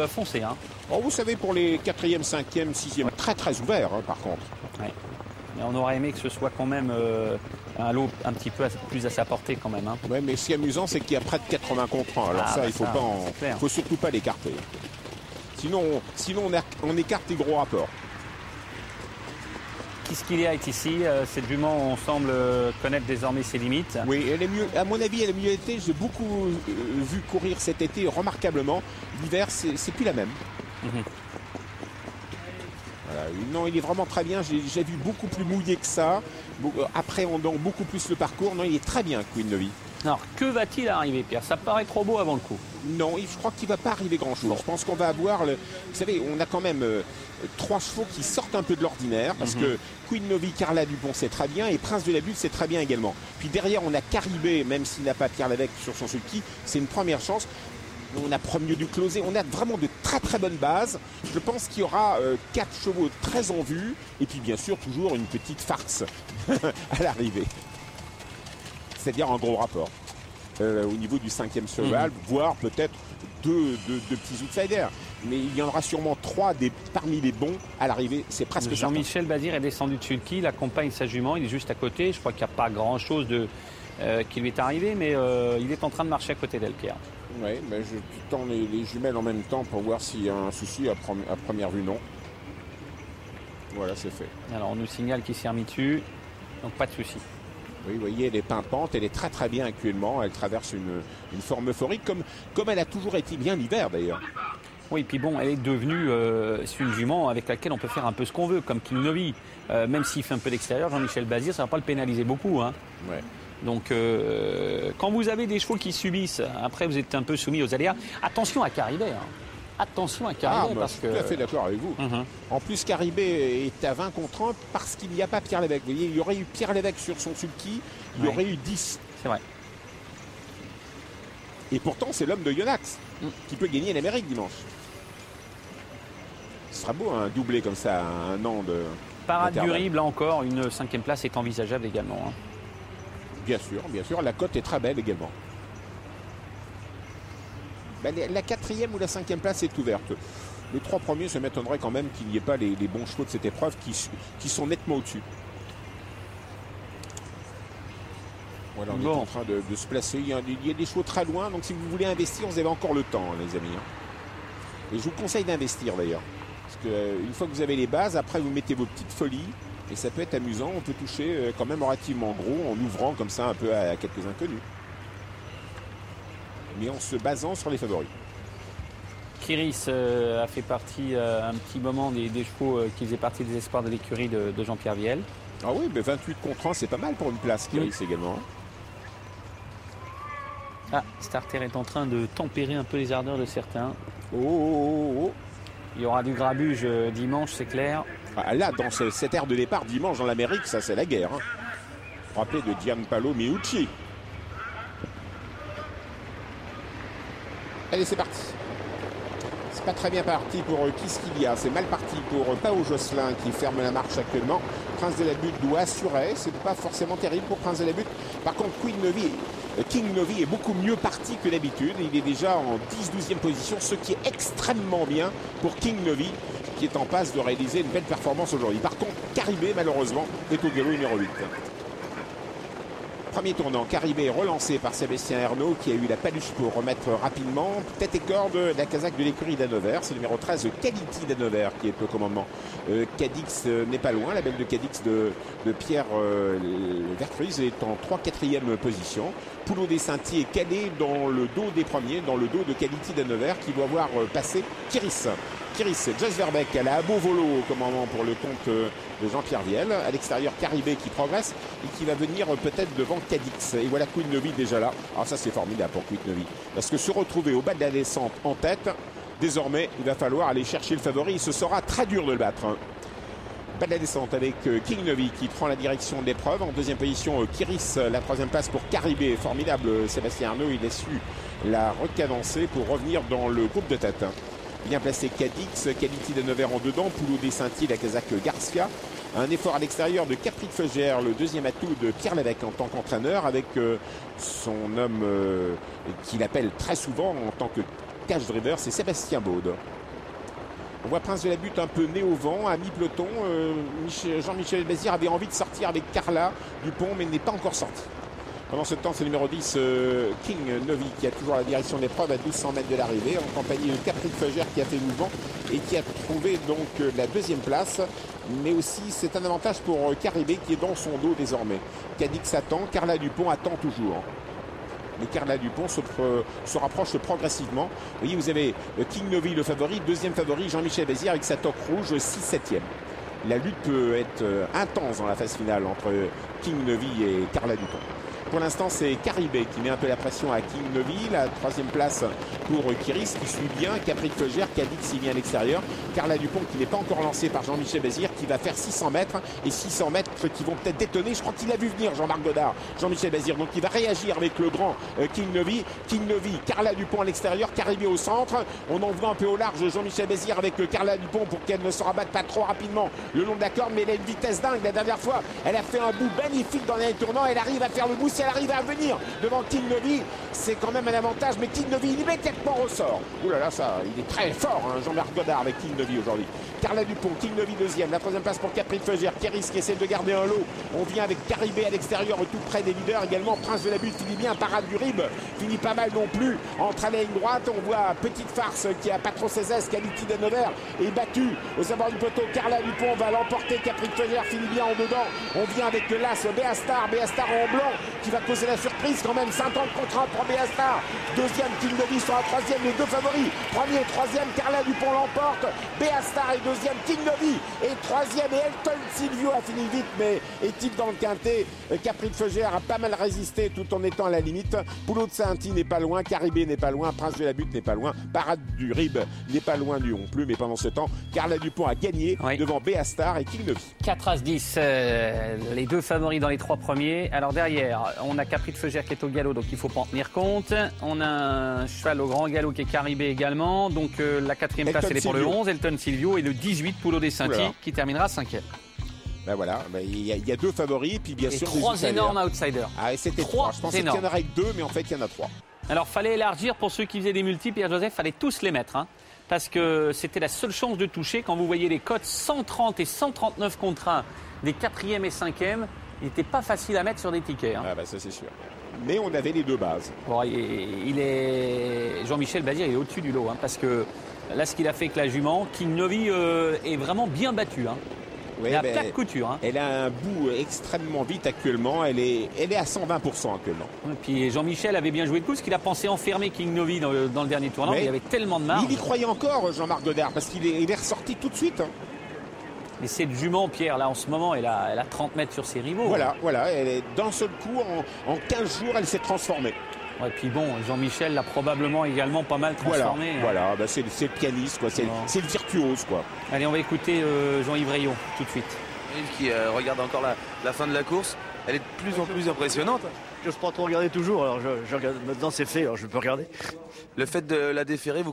foncé. Hein. Oh, vous savez, pour les 4e, 5e, 6e, très ouvert par contre. Ouais. Mais on aurait aimé que ce soit quand même un lot un petit peu plus à sa portée quand même. Hein. Ouais, mais ce qui est amusant, c'est qu'il y a près de 80 contre 1. Alors ça, il faut surtout pas l'écarter. Sinon on écarte les gros rapports. Quisquillia est ici. Cette jument, on semble connaître désormais ses limites. Oui, elle est mieux. À mon avis, elle est mieux été. J'ai beaucoup vu courir cet été remarquablement. L'hiver, c'est plus la même. Voilà. Non, il est vraiment très bien. J'ai vu beaucoup plus mouillé que ça. Appréhendant beaucoup plus le parcours. Non, il est très bien, Queen Novi. Alors, que va-t-il arriver, Pierre? Ça paraît trop beau avant le coup. Non, je crois qu'il ne va pas arriver grand-chose. Je pense qu'on va avoir... Vous savez, on a quand même 3 chevaux qui sortent un peu de l'ordinaire, parce que Queen Novi, Carla Dupont, c'est très bien, et Prince de la Butte, c'est très bien également. Puis derrière, on a Caribé, même s'il n'a pas Pierre Lévesque sur son sulky, c'est une première chance. On a Premier du Closé, on a vraiment de très bonnes bases. Je pense qu'il y aura 4 chevaux très en vue, et puis bien sûr, toujours une petite farce à l'arrivée. C'est-à-dire un gros rapport au niveau du 5e cheval, voire peut-être deux petits outsiders. Mais il y en aura sûrement 3 parmi les bons à l'arrivée, c'est presque certain. Jean-Michel Bazir est descendu de sulky, il accompagne sa jument, il est juste à côté. Je crois qu'il n'y a pas grand-chose qui lui est arrivé, mais il est en train de marcher à côté d'elle, Pierre. Oui, mais je tends les jumelles en même temps pour voir s'il y a un souci. À première vue, non. Voilà, c'est fait. Alors on nous signale qu'il s'est remis dessus, donc pas de souci. Oui, vous voyez, elle est pimpante, elle est très bien actuellement. Elle traverse une forme euphorique, comme elle a toujours été bien l'hiver d'ailleurs. Oui, puis bon, elle est devenue une jument avec laquelle on peut faire un peu ce qu'on veut, comme King Novi. Même s'il fait un peu d'extérieur, Jean-Michel Bazir, ça ne va pas le pénaliser beaucoup. Hein. Ouais. Donc, quand vous avez des chevaux qui subissent, après vous êtes un peu soumis aux aléas. Attention à Caribé. Hein. Attention à Caribé parce que... Je suis tout à fait d'accord avec vous. En plus, Caribé est à 20 contre 1 parce qu'il n'y a pas Pierre Lévesque. Vous voyez, il y aurait eu Pierre Lévesque sur son sulky, il y aurait eu 10. C'est vrai. Et pourtant, c'est l'homme de Yonax qui peut gagner l'Amérique dimanche. Ce sera beau un doublé comme ça, un an de... Parade du Rib, là encore, une 5e place est envisageable également. Hein. Bien sûr, la cote est très belle également. Ben, la 4e ou la 5e place est ouverte. Les 3 premiers, ça m'étonnerait quand même qu'il n'y ait pas les bons chevaux de cette épreuve qui sont nettement au-dessus. Voilà, on est en train de se placer. Il y a des chevaux très loin, donc si vous voulez investir, vous avez encore le temps, hein, les amis. Et je vous conseille d'investir d'ailleurs. Parce qu'une fois que vous avez les bases, après vous mettez vos petites folies. Et ça peut être amusant, on peut toucher quand même relativement gros en ouvrant comme ça un peu à quelques inconnus. Mais en se basant sur les favoris. Kiris a fait partie un petit moment des chevaux qui faisaient partie des espoirs de l'écurie de Jean-Pierre Viel. Ah oui, mais 28 contre 1, c'est pas mal pour une place, Kiris également. Ah, Starter est en train de tempérer un peu les ardeurs de certains. Oh. Il y aura du grabuge dimanche, c'est clair. Ah, là, dans cette ère de départ, dimanche dans l'Amérique, ça c'est la guerre. Hein. Rappelez de Gianpaolo Miucci. Allez, c'est parti. C'est pas très bien parti pour Quisquillia. C'est mal parti pour Pao Josselin qui ferme la marche actuellement. Prince de la Butte doit assurer. C'est pas forcément terrible pour Prince de la Butte. Par contre, King Novi est beaucoup mieux parti que d'habitude. Il est déjà en 10-12e position, ce qui est extrêmement bien pour King Novi, qui est en passe de réaliser une belle performance aujourd'hui. Par contre, Caribé, malheureusement, est au galop numéro 8. Premier tournant, Caribé relancé par Sébastien Ernaud qui a eu la paluche pour remettre rapidement. Tête et corde, la casaque de l'écurie d'Hannover. C'est le numéro 13, Quality d'Hannover qui est au commandement. Cadix n'est pas loin. La belle de Cadix de Pierre Vercruz est en 3-4e position. Poulot des Saintiers est calé dans le dos des premiers, dans le dos de Quality d'Hannover qui doit voir passer Kiris. Jess Verbeek à la beau volo au commandement pour le compte de Jean-Pierre Viel. À l'extérieur, Caribé qui progresse et qui va venir peut-être devant Cadix. Et voilà Queen Novi déjà là. Alors ça c'est formidable pour Queen Novi. Parce que se retrouver au bas de la descente en tête, désormais il va falloir aller chercher le favori. Et ce sera très dur de le battre. Bas de la descente avec King Novi qui prend la direction de l'épreuve. En 2e position, Kiris, la 3e place pour Caribé. Formidable Sébastien Arnaud, il a su la recadencer pour revenir dans le groupe de tête. Bien placé Cadix, Quality d'Hannover en dedans, Poulot des Saintiers, la casaque Garcia. Un effort à l'extérieur de Capri de Feugère, le 2e atout de Pierre Lévesque en tant qu'entraîneur, avec son homme qu'il appelle très souvent en tant que cache driver, c'est Sébastien Baude. On voit Prince de la Butte un peu né au vent, à mi-peloton. Jean-Michel Bazir avait envie de sortir avec Carla Dupont, mais n'est pas encore sorti. Pendant ce temps, c'est le numéro 10, King Novi, qui a toujours la direction de l'épreuve à 1200 mètres de l'arrivée, en compagnie de Capri Fugère qui a fait mouvement et qui a trouvé donc la deuxième place. Mais aussi, c'est un avantage pour Caribé qui est dans son dos désormais. Cadix attend, Carla Dupont attend toujours. Mais Carla Dupont se rapproche progressivement. Vous voyez, vous avez King Novi le favori, deuxième favori Jean-Michel Bazir avec sa toque rouge, 6-7e. La lutte peut être intense dans la phase finale entre King Novi et Carla Dupont. Pour l'instant, c'est Caribé qui met un peu la pression à King Novi. La troisième place pour Kiris qui suit bien. Capri Fugère, Cadix qui vient à l'extérieur. Carla Dupont qui n'est pas encore lancée par Jean-Michel Bazir qui va faire 600 mètres. Et 600 mètres qui vont peut-être détonner. Je crois qu'il a vu venir Jean-Marc Godard, Jean-Michel Bazir. Donc il va réagir avec le grand King Novi. King Novi, Carla Dupont à l'extérieur. Caribé au centre. On envoie un peu au large Jean-Michel Bazir avec Carla Dupont pour qu'elle ne se rabatte pas trop rapidement le long de la corde. Mais elle a une vitesse dingue. La dernière fois, elle a fait un bout magnifique dans les tournants. Elle arrive à faire le bout. Si elle arrive à venir devant King Novi, c'est quand même un avantage. Mais King Novi, il est immédiatement au sort. Ouh là là, ça, il est très fort, hein, Jean-Marc Godard avec King Novi aujourd'hui. Carla Dupont, King Novi deuxième. La troisième place pour Capri Fugère. Kéris qui essaie de garder un lot. On vient avec Caribé à l'extérieur, tout près des leaders également. Prince de la Butte finit bien. Parade du Rib finit pas mal non plus. Entre à la ligne droite, on voit Petite Farce qui a pas trop ses aises. Quality d'Hanover est battue aux abords du poteau. Carla Dupont va l'emporter. Capri Fugère finit bien en dedans. On vient avec le las Béastar. Béastar en blanc qui va causer la surprise quand même. 50 contre 1 pour Béastar. Deuxième King Novi sur la troisième. Les deux favoris. Premier et troisième. Carla Dupont l'emporte. Béastar est deuxième. King Novi et troisième. Et Elton Silvio a fini vite mais est-il dans le quintet. Capri Fugère a pas mal résisté tout en étant à la limite. Poulot de Saint-Anti n'est pas loin. Caribé n'est pas loin. Prince de la Butte n'est pas loin. Parade du Rib n'est pas loin du non plus. Mais pendant ce temps, Carla Dupont a gagné devant Béastar et King Novi. 4 As 10, les deux favoris dans les trois premiers. Alors derrière, on a Capri de Fugère qui est au galop, donc il faut pas en tenir compte. On a un cheval au grand galop qui est Caribé également. Donc la quatrième place, elle est pour le 11, Elton Silvio, et le 18, Poulot des Sainti, qui terminera 5e. Ben voilà, il y a deux favoris, puis bien et sûr trois énormes outsiders. Ah, et c'était trois. Je pensais qu'il y en aurait que deux, mais en fait, il y en a trois. Alors, fallait élargir pour ceux qui faisaient des multiples. Pierre-Joseph, fallait tous les mettre, hein, parce que c'était la seule chance de toucher. Quand vous voyez les cotes 130 et 139 contre 1 des 4e et 5e, il n'était pas facile à mettre sur des tickets. Hein. Ah bah ça c'est sûr. Mais on avait les deux bases. Bon, Jean-Michel Bazir est au-dessus du lot, hein, parce que là, ce qu'il a fait avec la jument, King Novi est vraiment bien battu. Hein. Oui, elle a plat de couture. Hein. Elle a un bout extrêmement vite actuellement. Elle est à 120% actuellement. Et puis Jean-Michel avait bien joué le coup, parce qu'il a pensé enfermer King Novi dans le dernier tournant. Mais il y avait tellement de marge. Il y croyait encore, Jean-Marc Godard, parce qu'il est ressorti tout de suite. Hein. Mais cette jument, Pierre, là en ce moment, elle a 30 mètres sur ses rivaux. Voilà, elle est d'un seul coup, en 15 jours, elle s'est transformée. Ouais, puis bon, Jean-Michel l'a probablement également pas mal transformé. Voilà, bah c'est le pianiste, quoi. C'est le virtuose, quoi. Allez, on va écouter Jean-Yves Rayon tout de suite. Qui regarde encore la fin de la course, elle est de plus en plus impressionnante. Je n'ose pas trop regarder toujours, alors je regarde. Maintenant c'est fait, alors je peux regarder. Le fait de la déférer, vous